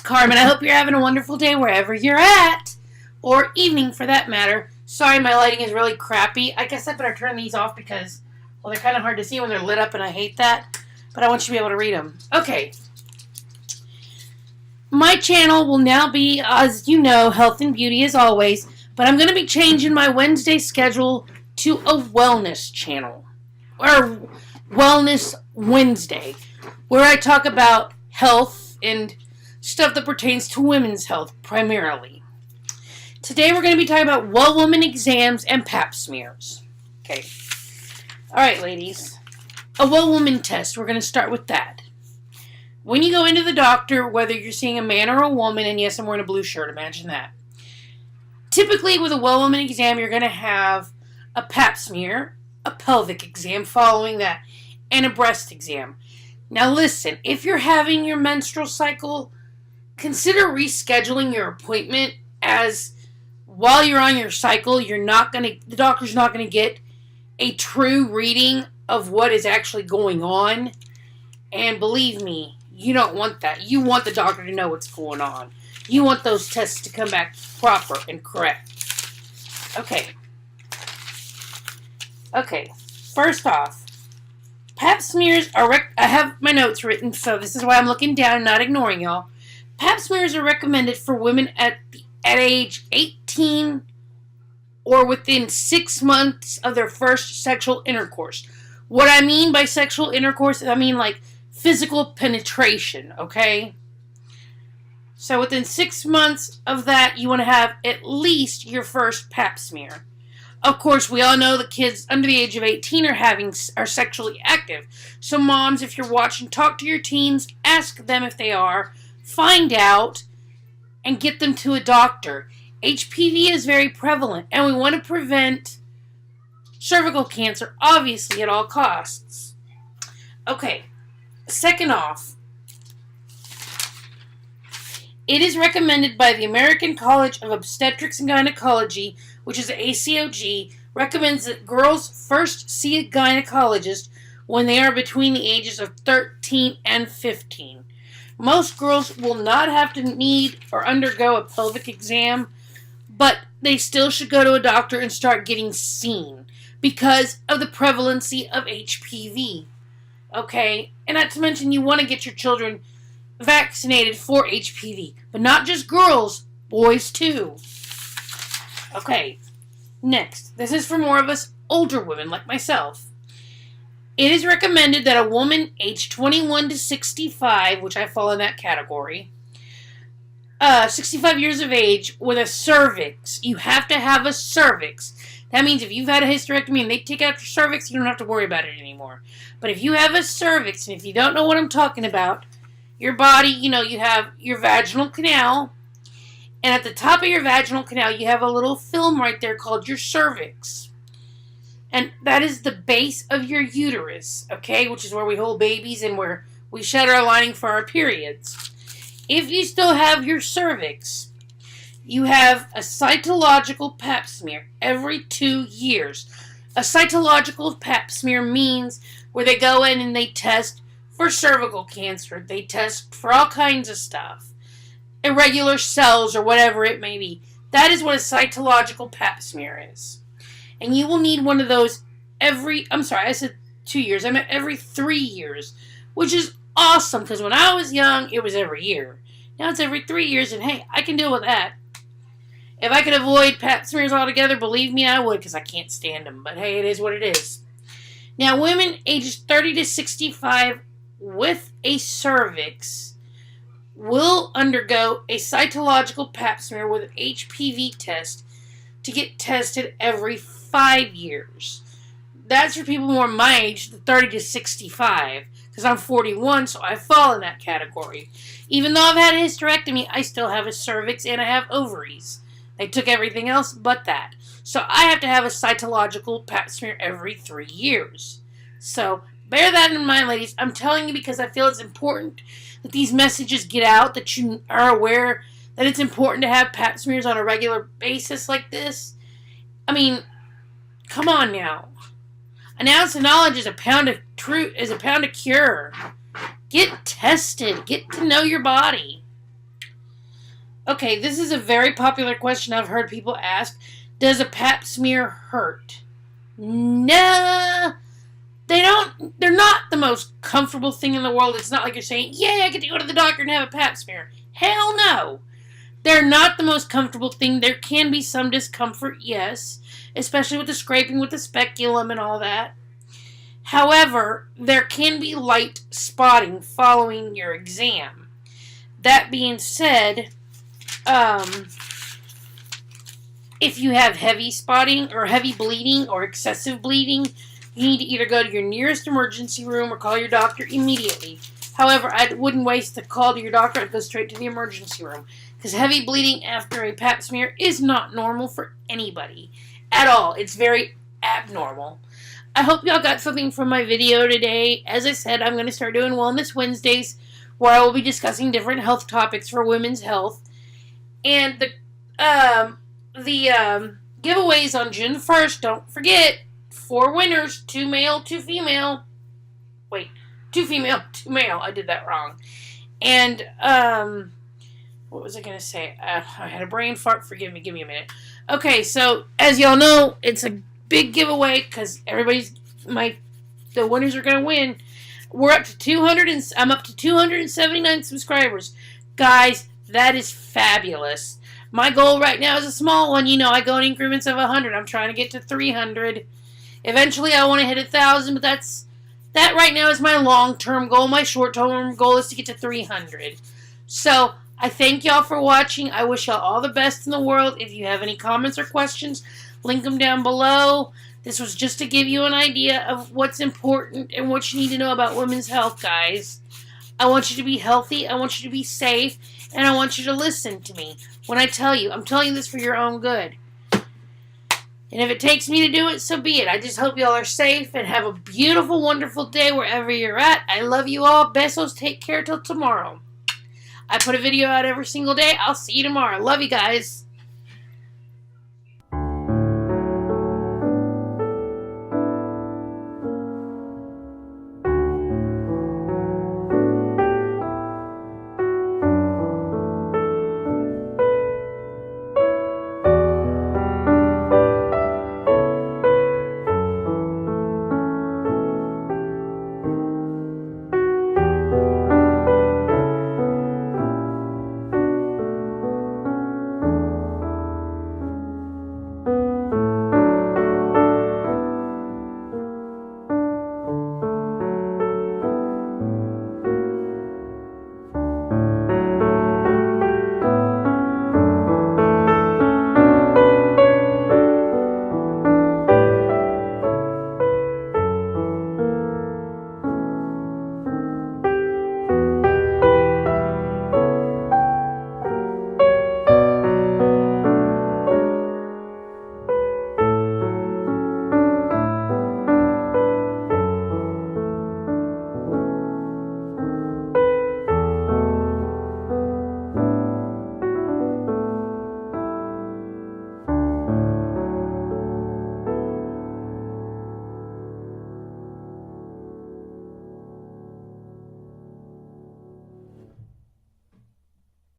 Carmen. I hope you're having a wonderful day wherever you're at. Or evening, for that matter. Sorry, my lighting is really crappy. I guess I better turn these off because, well, they're kind of hard to see when they're lit up, and I hate that. But I want you to be able to read them. Okay. My channel will now be, as you know, health and beauty as always. But I'm going to be changing my Wednesday schedule to a wellness channel. Or Wellness Wednesday. Where I talk about health and stuff that pertains to women's health primarily. Today we're going to be talking about well woman exams and pap smears. Okay. Alright, ladies. A well woman test. We're going to start with that. When you go into the doctor, whether you're seeing a man or a woman, and yes, I'm wearing a blue shirt, imagine that. Typically with a well woman exam, you're going to have a pap smear, a pelvic exam following that, and a breast exam. Now listen, if you're having your menstrual cycle, consider rescheduling your appointment, as while you're on your cycle, the doctor's not going to get a true reading of what is actually going on. And believe me, you don't want that. You want the doctor to know what's going on. You want those tests to come back proper and correct. Okay. First off, pap smears are, I have my notes written, so this is why I'm looking down and not ignoring y'all. Pap smears are recommended for women at age 18 or within 6 months of their first sexual intercourse. What I mean by sexual intercourse, I mean like physical penetration, okay? So within 6 months of that, you want to have at least your first pap smear. Of course, we all know that kids under the age of 18 are sexually active. So moms, if you're watching, talk to your teens, ask them if they are, find out, and get them to a doctor. HPV is very prevalent, and we want to prevent cervical cancer, obviously, at all costs. Okay, second off, it is recommended by the American College of Obstetrics and Gynecology, which is the ACOG, recommends that girls first see a gynecologist when they are between the ages of 13 and 15. Most girls will not have to need or undergo a pelvic exam, but they still should go to a doctor and start getting seen because of the prevalency of HPV. Okay? And not to mention, you want to get your children vaccinated for HPV, but not just girls, boys too. Okay, next. This is for more of us older women like myself. It is recommended that a woman aged 21 to 65, which I fall in that category, 65 years of age with a cervix. You have to have a cervix. That means if you've had a hysterectomy and they take out your cervix, you don't have to worry about it anymore. But if you have a cervix, and if you don't know what I'm talking about, your body, you have your vaginal canal, and at the top of your vaginal canal, you have a little film right there called your cervix. And that is the base of your uterus, okay, which is where we hold babies and where we shed our lining for our periods. If you still have your cervix, you have a cytological pap smear every 2 years. A cytological pap smear means where they go in and they test for cervical cancer. They test for all kinds of stuff. Irregular cells or whatever it may be. That is what a cytological pap smear is. And you will need one of those every 2 years. I meant every 3 years. Which is awesome, because when I was young, it was every year. Now it's every 3 years, and hey, I can deal with that. If I could avoid pap smears altogether, believe me, I would, because I can't stand them. But hey, it is what it is. Now, women ages 30 to 65 with a cervix will undergo a cytological pap smear with an HPV test to get tested every 5 years. That's for people more my age, the 30 to 65, because I'm 41, so I fall in that category. Even though I've had a hysterectomy, I still have a cervix and I have ovaries. They took everything else but that. So I have to have a cytological pap smear every 3 years. So bear that in mind, ladies. I'm telling you because I feel it's important that these messages get out, that you are aware that it's important to have pap smears on a regular basis like this. I mean, come on now. An ounce of knowledge is a pound of truth, cure. Get tested. Get to know your body. Okay, this is a very popular question I've heard people ask. Does a pap smear hurt? Nah, they don't. They're not the most comfortable thing in the world. It's not like you're saying, "Yay, I get to go to the doctor and have a pap smear." Hell no. They're not the most comfortable thing. There can be some discomfort, yes, especially with the scraping with the speculum and all that. However, there can be light spotting following your exam. That being said, if you have heavy spotting or heavy bleeding or excessive bleeding, you need to either go to your nearest emergency room or call your doctor immediately. However, I wouldn't waste the call to your doctor. I'd go straight to the emergency room. Because heavy bleeding after a pap smear is not normal for anybody at all. It's very abnormal. I hope y'all got something from my video today. As I said, I'm going to start doing Wellness Wednesdays where I will be discussing different health topics for women's health. And the giveaways on June 1st, don't forget, 4 winners, 2 male, 2 female. Wait, 2 female, 2 male. I did that wrong. And, what was I going to say? I had a brain fart. Forgive me. Give me a minute. Okay, so, as y'all know, it's a big giveaway because the winners are going to win. We're up to 200 and I'm up to 279 subscribers. Guys, that is fabulous. My goal right now is a small one. You know, I go in increments of 100. I'm trying to get to 300. Eventually, I want to hit 1,000, but that right now is my long-term goal. My short-term goal is to get to 300. So, I thank y'all for watching. I wish y'all all the best in the world. If you have any comments or questions, link them down below. This was just to give you an idea of what's important and what you need to know about women's health, guys. I want you to be healthy. I want you to be safe. And I want you to listen to me when I tell you. I'm telling you this for your own good. And if it takes me to do it, so be it. I just hope y'all are safe and have a beautiful, wonderful day wherever you're at. I love you all. Besos. Take care till tomorrow. I put a video out every single day. I'll see you tomorrow. Love you guys.